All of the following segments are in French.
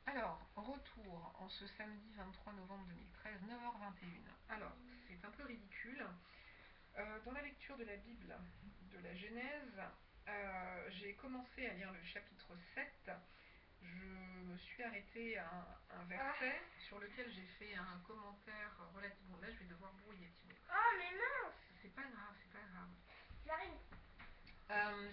Alors, retour en ce samedi 23 novembre 2013, 9h21. Alors, c'est un peu ridicule. Dans la lecture de la Bible, de la Genèse, j'ai commencé à lire le chapitre 7. Je me suis arrêtée à un verset sur lequel j'ai fait un commentaire relativement... Bon, là, je vais devoir brouiller, Thibaut. Oh, mais mince! C'est pas grave, c'est pas grave. J'arrive.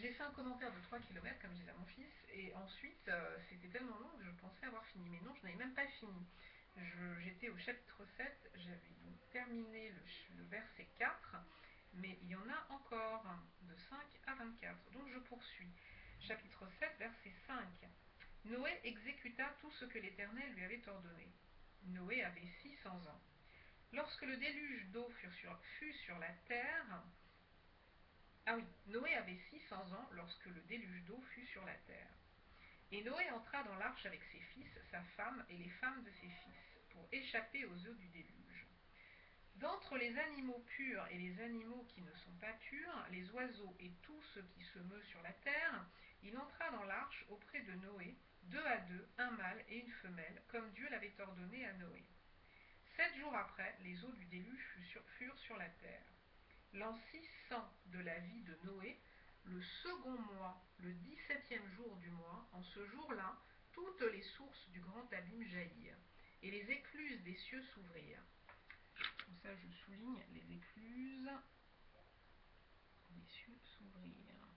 J'ai fait un commentaire de 3 km, comme je disais à mon fils, et ensuite, c'était tellement long que je pensais avoir fini. Mais non, je n'avais même pas fini. J'étais au chapitre 7, j'avais donc terminé le verset 4, mais il y en a encore de 5 à 24. Donc je poursuis. Chapitre 7, verset 5. Noé exécuta tout ce que l'Éternel lui avait ordonné. Noé avait 600 ans. Lorsque le déluge d'eau fut sur la terre... Ah oui, Noé avait 600 ans lorsque le déluge d'eau fut sur la terre. Et Noé entra dans l'arche avec ses fils, sa femme et les femmes de ses fils, pour échapper aux eaux du déluge. D'entre les animaux purs et les animaux qui ne sont pas purs, les oiseaux et tout ce qui se meut sur la terre, il entra dans l'arche auprès de Noé, 2 à 2, un mâle et une femelle, comme Dieu l'avait ordonné à Noé. 7 jours après, les eaux du déluge furent sur la terre. L'an 600 de la vie de Noé, le second mois, le 17e jour du mois, en ce jour-là, toutes les sources du grand abîme jaillirent, et les écluses des cieux s'ouvrirent. Comme ça, je souligne les écluses des cieux s'ouvrirent.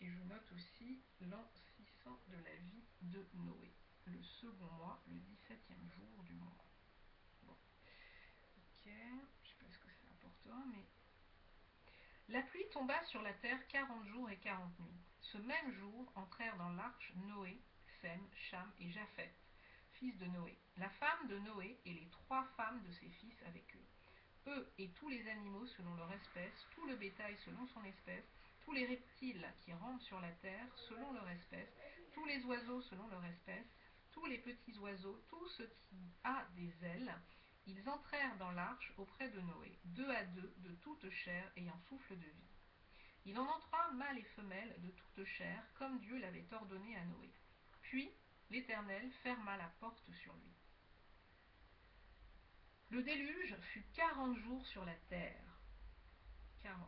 Et je note aussi l'an 600 de la vie de Noé, le second mois, le 17e jour du mois. Bon, ok, je ne sais pas ce que ça apportera, mais... La pluie tomba sur la terre 40 jours et 40 nuits. Ce même jour entrèrent dans l'arche Noé, Sem, Cham et Japheth, fils de Noé, la femme de Noé et les 3 femmes de ses fils avec eux. Eux et tous les animaux selon leur espèce, tout le bétail selon son espèce, tous les reptiles qui rampent sur la terre selon leur espèce, tous les oiseaux selon leur espèce, tous les petits oiseaux, tout ce qui a des ailes. Ils entrèrent dans l'arche auprès de Noé, 2 à 2, de toute chair ayant souffle de vie. Il en entra mâle et femelle de toute chair, comme Dieu l'avait ordonné à Noé. Puis l'Éternel ferma la porte sur lui. Le déluge fut 40 jours sur la terre. 40.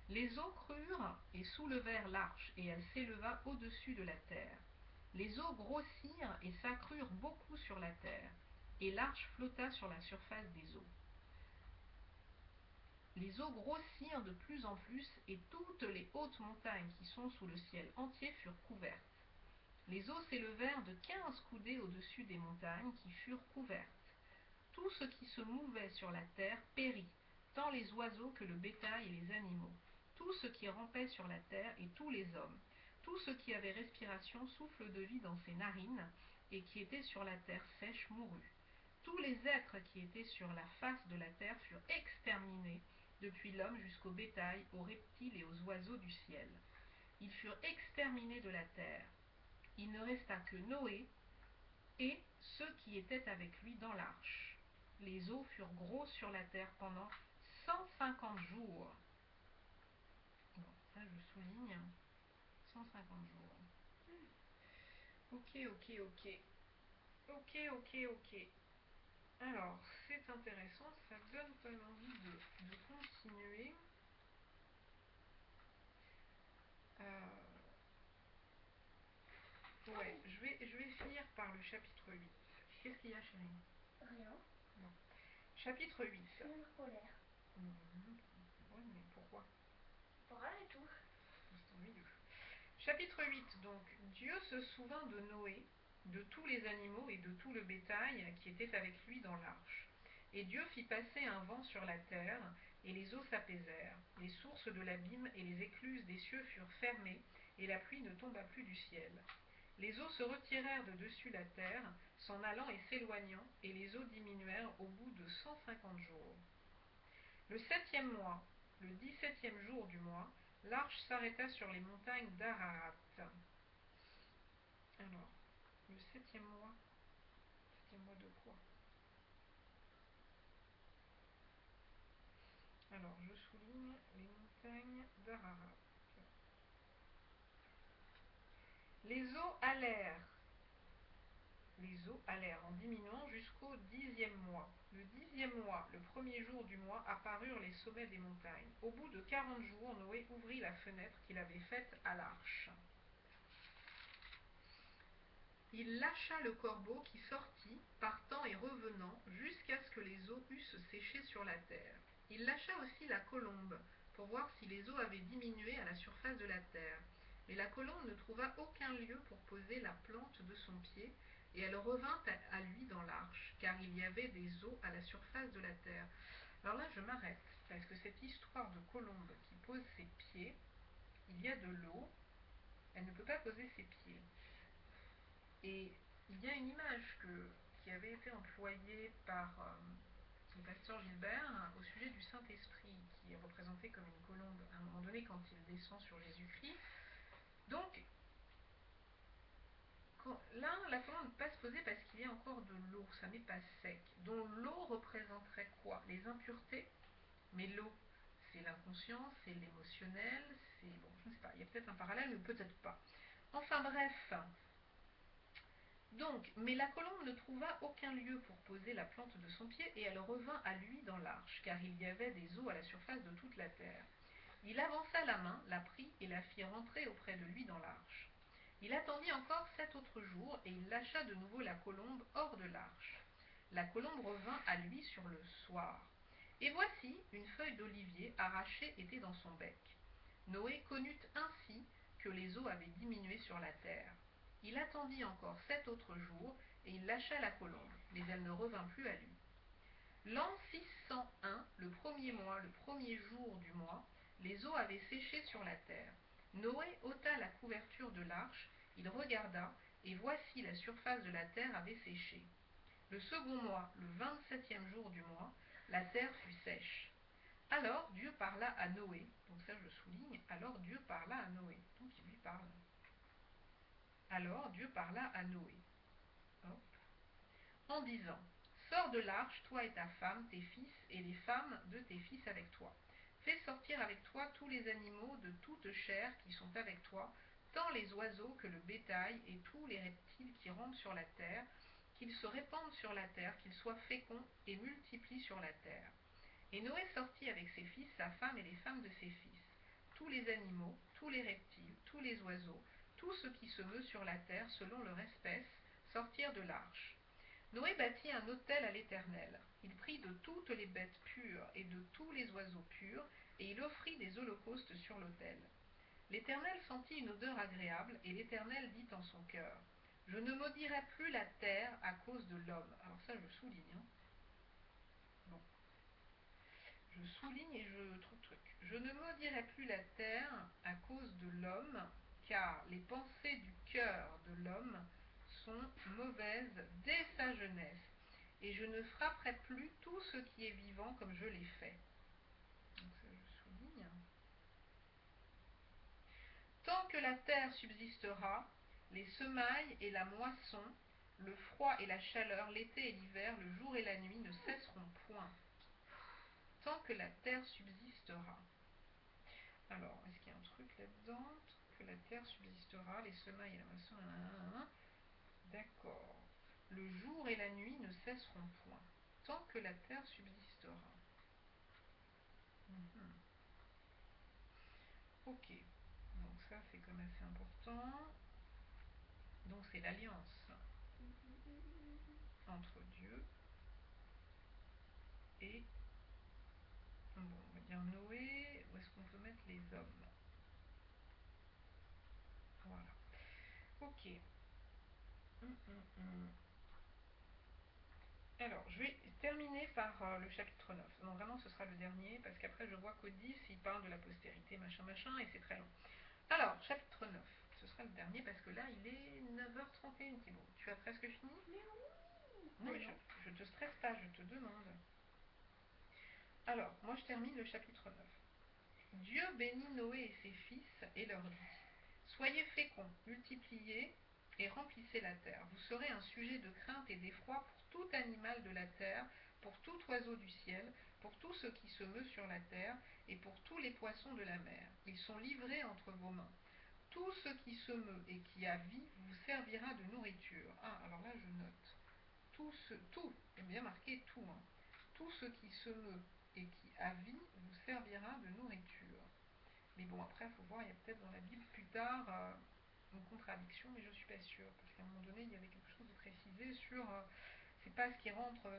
Les eaux crurent et soulevèrent l'arche, et elle s'éleva au-dessus de la terre. Les eaux grossirent et s'accrurent beaucoup sur la terre, et l'arche flotta sur la surface des eaux. Les eaux grossirent de plus en plus, et toutes les hautes montagnes qui sont sous le ciel entier furent couvertes. Les eaux s'élevèrent de 15 coudées au-dessus des montagnes qui furent couvertes. Tout ce qui se mouvait sur la terre périt, tant les oiseaux que le bétail et les animaux, tout ce qui rampait sur la terre et tous les hommes, tout ce qui avait respiration, souffle de vie dans ses narines, et qui était sur la terre sèche mourut. Tous les êtres qui étaient sur la face de la terre furent exterminés, depuis l'homme jusqu'au bétail, aux reptiles et aux oiseaux du ciel. Ils furent exterminés de la terre. Il ne resta que Noé et ceux qui étaient avec lui dans l'arche. Les eaux furent grosses sur la terre pendant 150 jours. Bon, ça je souligne. 150 jours. Ok. Alors, c'est intéressant, ça donne quand même envie de continuer. Ouais, je vais finir par le chapitre 8. Qu'est-ce qu'il y a, chérie? Rien. Non. Chapitre 8. Je suis en colère. Oui, mais pourquoi? Pour rien du tout. C'est ennuyeux. Chapitre 8. Donc, Dieu se souvint de Noé, de tous les animaux et de tout le bétail qui était avec lui dans l'arche. Et Dieu fit passer un vent sur la terre, et les eaux s'apaisèrent. Les sources de l'abîme et les écluses des cieux furent fermées, et la pluie ne tomba plus du ciel. Les eaux se retirèrent de dessus la terre, s'en allant et s'éloignant, et les eaux diminuèrent au bout de 150 jours. Le 7e mois, le 17e jour du mois, l'arche s'arrêta sur les montagnes d'Ararat. Alors, le 7e mois de quoi? Alors, je souligne les montagnes d'Ararat. Les eaux allèrent en diminuant jusqu'au 10e mois. Le 10e mois, le premier jour du mois, apparurent les sommets des montagnes. Au bout de 40 jours, Noé ouvrit la fenêtre qu'il avait faite à l'arche. Il lâcha le corbeau qui sortit, partant et revenant, jusqu'à ce que les eaux eussent séché sur la terre. Il lâcha aussi la colombe, pour voir si les eaux avaient diminué à la surface de la terre. Mais la colombe ne trouva aucun lieu pour poser la plante de son pied, et elle revint à lui dans l'arche, car il y avait des eaux à la surface de la terre. Alors là, je m'arrête, parce que cette histoire de colombe qui pose ses pieds, il y a de l'eau, elle ne peut pas poser ses pieds. Et il y a une image qui avait été employée par le pasteur Gilbert au sujet du Saint-Esprit, qui est représenté comme une colombe à un moment donné quand il descend sur Jésus-Christ. Donc, là, la colombe ne peut pas se poser parce qu'il y a encore de l'eau, ça n'est pas sec. Donc l'eau représenterait quoi? Les impuretés. Mais l'eau, c'est l'inconscient, c'est l'émotionnel, c'est... Bon, je ne sais pas, il y a peut-être un parallèle, mais peut-être pas. Enfin bref, donc, mais la colombe ne trouva aucun lieu pour poser la plante de son pied, et elle revint à lui dans l'arche, car il y avait des eaux à la surface de toute la terre. Il avança la main, la prit et la fit rentrer auprès de lui dans l'arche. Il attendit encore 7 autres jours, et il lâcha de nouveau la colombe hors de l'arche. La colombe revint à lui sur le soir. Et voici, une feuille d'olivier arrachée était dans son bec. Noé connut ainsi que les eaux avaient diminué sur la terre. Il attendit encore 7 autres jours, et il lâcha la colombe, mais elle ne revint plus à lui. L'an 601, le premier mois, le premier jour du mois, les eaux avaient séché sur la terre. Noé ôta la couverture de l'arche, il regarda, et voici la surface de la terre avait séché. Le second mois, le 27e jour du mois, la terre fut sèche. Alors Dieu parla à Noé, donc ça je souligne, alors Dieu parla à Noé, donc il lui parle. Alors Dieu parla à Noé, hop, en disant, sors de l'arche, toi et ta femme, tes fils, et les femmes de tes fils avec toi. Fais sortir avec toi tous les animaux de toute chair qui sont avec toi, tant les oiseaux que le bétail et tous les reptiles qui rampent sur la terre, qu'ils se répandent sur la terre, qu'ils soient féconds et multiplient sur la terre. Et Noé sortit avec ses fils, sa femme et les femmes de ses fils. Tous les animaux, tous les reptiles, tous les oiseaux, tout ce qui se meut sur la terre selon leur espèce, sortirent de l'arche. Noé bâtit un autel à l'Éternel. Il prit de toutes les bêtes pures et de tous les oiseaux purs, et il offrit des holocaustes sur l'autel. L'Éternel sentit une odeur agréable, et l'Éternel dit en son cœur, je ne maudirai plus la terre à cause de l'homme. Alors ça je souligne. Bon. Je souligne et je trouve truc. Je ne maudirai plus la terre à cause de l'homme, car les pensées du cœur de l'homme sont mauvaises dès sa jeunesse, et je ne frapperai plus tout ce qui est vivant comme je l'ai fait. Donc ça je souligne. Tant que la terre subsistera, les semailles et la moisson, le froid et la chaleur, l'été et l'hiver, le jour et la nuit ne cesseront point. Tant que la terre subsistera. Alors, est-ce qu'il y a un truc là-dedans? Tant que la terre subsistera, les semailles et la moisson, d'accord. Le jour et la nuit ne cesseront point. Tant que la terre subsistera. Ok. Donc ça, c'est comme assez important. Donc c'est l'alliance entre Dieu et, bon, on va dire Noé. Où est-ce qu'on peut mettre les hommes? Voilà. Ok. Alors, je vais terminer par le chapitre 9. Non, vraiment, ce sera le dernier, parce qu'après, je vois qu'au 10, il parle de la postérité, machin, machin, et c'est très long. Alors, chapitre 9. Ce sera le dernier, parce que là, il est 9h31, Thibaut. Tu as presque fini? Mais oui. Non, mais je te stresse pas, je te demande. Alors, moi, je termine le chapitre 9. Dieu bénit Noé et ses fils, et leur dit, soyez féconds, multipliez, et remplissez la terre. Vous serez un sujet de crainte et d'effroi pour tout animal de la terre, pour tout oiseau du ciel, pour tout ce qui se meut sur la terre, et pour tous les poissons de la mer. Ils sont livrés entre vos mains. Tout ce qui se meut et qui a vie vous servira de nourriture. Ah, alors là je note. Tout, est bien marqué tout. Hein. Tout ce qui se meut et qui a vie vous servira de nourriture. Mais bon, après, il faut voir, il y a peut-être dans la Bible plus tard une contradiction, mais je ne suis pas sûre. Parce qu'à un moment donné, il y avait quelque chose de précisé sur c'est pas ce qui rentre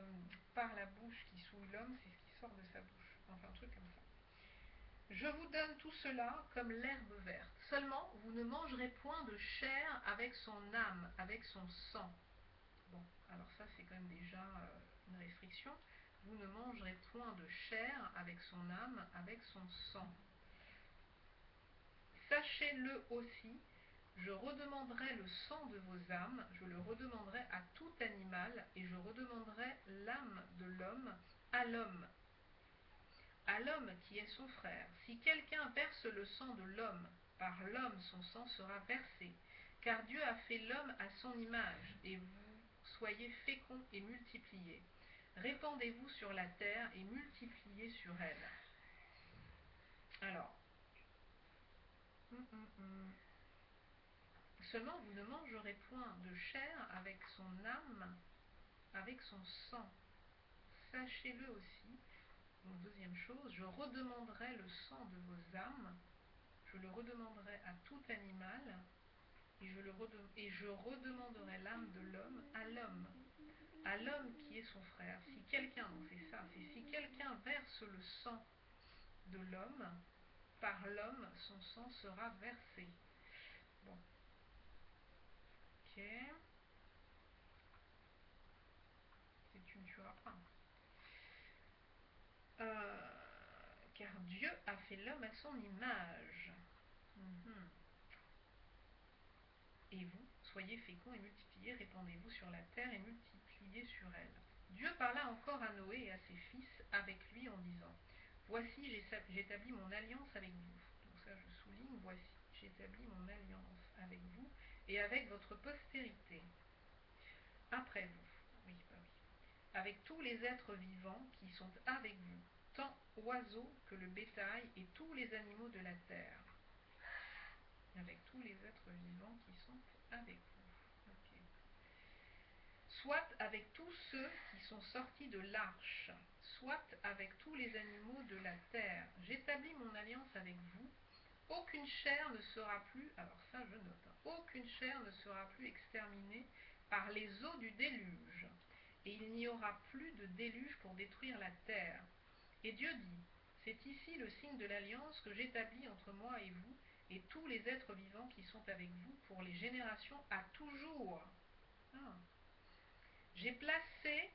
par la bouche qui souille l'homme, c'est ce qui sort de sa bouche. Enfin, un truc comme ça. Je vous donne tout cela comme l'herbe verte. Seulement, vous ne mangerez point de chair avec son âme, avec son sang. Bon, alors ça, c'est quand même déjà une restriction. Vous ne mangerez point de chair avec son âme, avec son sang. Sachez-le aussi, je redemanderai le sang de vos âmes, je le redemanderai à tout animal, et je redemanderai l'âme de l'homme à l'homme qui est son frère. Si quelqu'un verse le sang de l'homme, par l'homme son sang sera versé, car Dieu a fait l'homme à son image, et vous soyez féconds et multipliez. Répandez-vous sur la terre et multipliez sur elle. Alors, seulement vous ne mangerez point de chair avec son âme, avec son sang. Sachez-le aussi. Donc, deuxième chose, je redemanderai le sang de vos âmes, je le redemanderai à tout animal, et je redemanderai l'âme de l'homme à l'homme qui est son frère. Si quelqu'un, donc c'est ça, c'est si quelqu'un verse le sang de l'homme, par l'homme son sang sera versé. Bon. Ok. Et tu ne tueras pas. Car Dieu a fait l'homme à son image. Et vous, soyez féconds et multipliez, répandez-vous sur la terre et multipliez sur elle. Dieu parla encore à Noé et à ses fils avec lui en disant, voici j'établis mon alliance avec vous. Donc ça je souligne, voici j'établis mon alliance avec vous et avec votre postérité. Après vous, oui, bah oui, avec tous les êtres vivants qui sont avec vous, tant oiseaux que le bétail et tous les animaux de la terre. Avec tous les êtres vivants qui sont avec vous. Okay. Soit avec tous ceux qui sont sortis de l'arche, soit avec tous les animaux de la terre. J'établis mon alliance avec vous. Aucune chair ne sera plus, alors ça je note, aucune chair ne sera plus exterminée par les eaux du déluge. Et il n'y aura plus de déluge pour détruire la terre. Et Dieu dit, c'est ici le signe de l'alliance que j'établis entre moi et vous, et tous les êtres vivants qui sont avec vous pour les générations à toujours. Ah. J'ai placé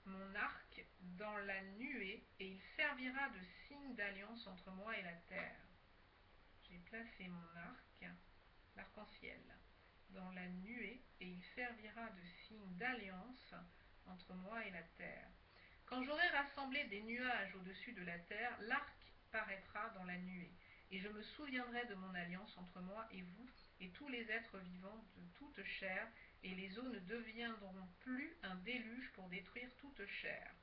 mon arc dans la nuée, et il servira de signe d'alliance entre moi et la terre. J'ai placé mon arc, l'arc-en-ciel, dans la nuée, et il servira de signe d'alliance entre moi et la terre. Quand j'aurai rassemblé des nuages au-dessus de la terre, l'arc paraîtra dans la nuée, et je me souviendrai de mon alliance entre moi et vous, et tous les êtres vivants de toute chair, et les eaux ne deviendront plus un déluge pour détruire toute chair.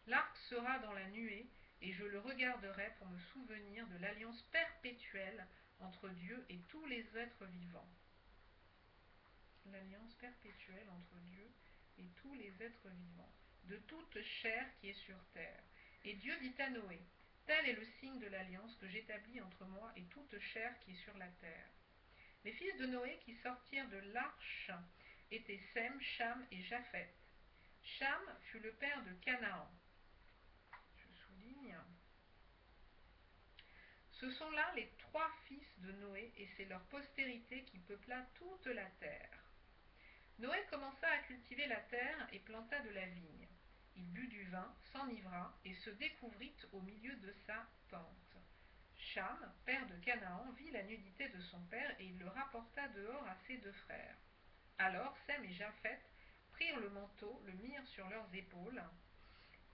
L'arc sera dans la nuée, et je le regarderai pour me souvenir de l'alliance perpétuelle entre Dieu et tous les êtres vivants. L'alliance perpétuelle entre Dieu et tous les êtres vivants, de toute chair qui est sur terre. Et Dieu dit à Noé, tel est le signe de l'alliance que j'établis entre moi et toute chair qui est sur la terre. Les fils de Noé qui sortirent de l'arche étaient Sem, Cham et Japheth. Cham fut le père de Canaan. Je souligne. Ce sont là les 3 fils de Noé, et c'est leur postérité qui peupla toute la terre. Noé commença à cultiver la terre et planta de la vigne. Il but du vin, s'enivra et se découvrit au milieu de sa tente. Cham, père de Canaan, vit la nudité de son père et il le rapporta dehors à ses 2 frères. Alors Sem et Japheth prirent le manteau, le mirent sur leurs épaules,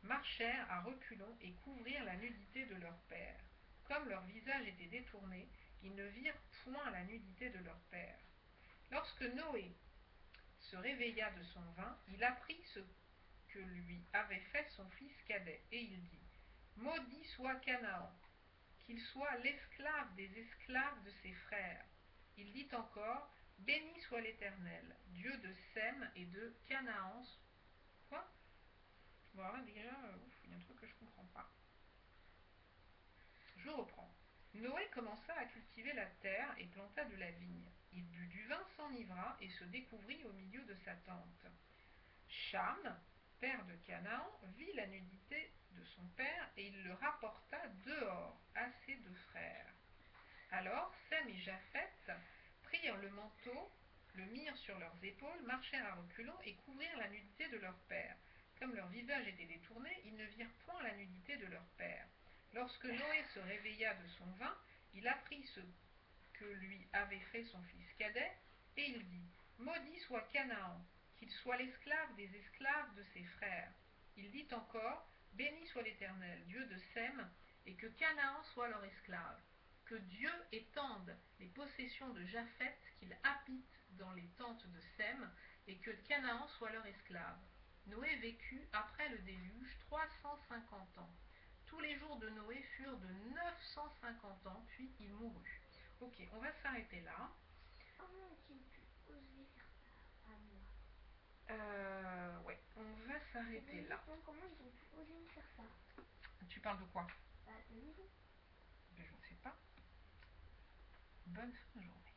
marchèrent à reculons et couvrirent la nudité de leur père. Comme leur visage était détourné, ils ne virent point la nudité de leur père. Lorsque Noé se réveilla de son vin, il apprit ce que lui avait fait son fils cadet, et il dit, maudit soit Canaan, qu'il soit l'esclave des esclaves de ses frères. Il dit encore, béni soit l'Éternel, Dieu de Sem et de Canaan. Quoi? Voilà, déjà, il y a un truc que je comprends pas. Je reprends. Noé commença à cultiver la terre et planta de la vigne. Il but du vin, s'enivra et se découvrit au milieu de sa tente. Cham, père de Canaan, vit la nudité de son père et il le rapporta dehors à ses deux frères. Alors Sem et Japheth prirent le manteau, le mirent sur leurs épaules, marchèrent à reculons et couvrirent la nudité de leur père. Comme leur visage était détourné, ils ne virent point la nudité de leur père. Lorsque Noé se réveilla de son vin, il apprit ce que lui avait fait son fils cadet, et il dit, maudit soit Canaan, qu'il soit l'esclave des esclaves de ses frères. Il dit encore, béni soit l'Éternel, Dieu de Sem, et que Canaan soit leur esclave. Que Dieu étende les possessions de Japheth, qu'il habite dans les tentes de Sem, et que Canaan soit leur esclave. Noé vécut après le déluge 350 ans. Tous les jours de Noé furent de 950 ans, puis il mourut. Ok, on va s'arrêter là. Comment ont-ils pu oser faire ça à moi? Ouais, on va s'arrêter là. Comment ils ont pu oser me faire ça? Tu parles de quoi? Bah, de nous. Ben, je ne sais pas. Bonne fin de journée.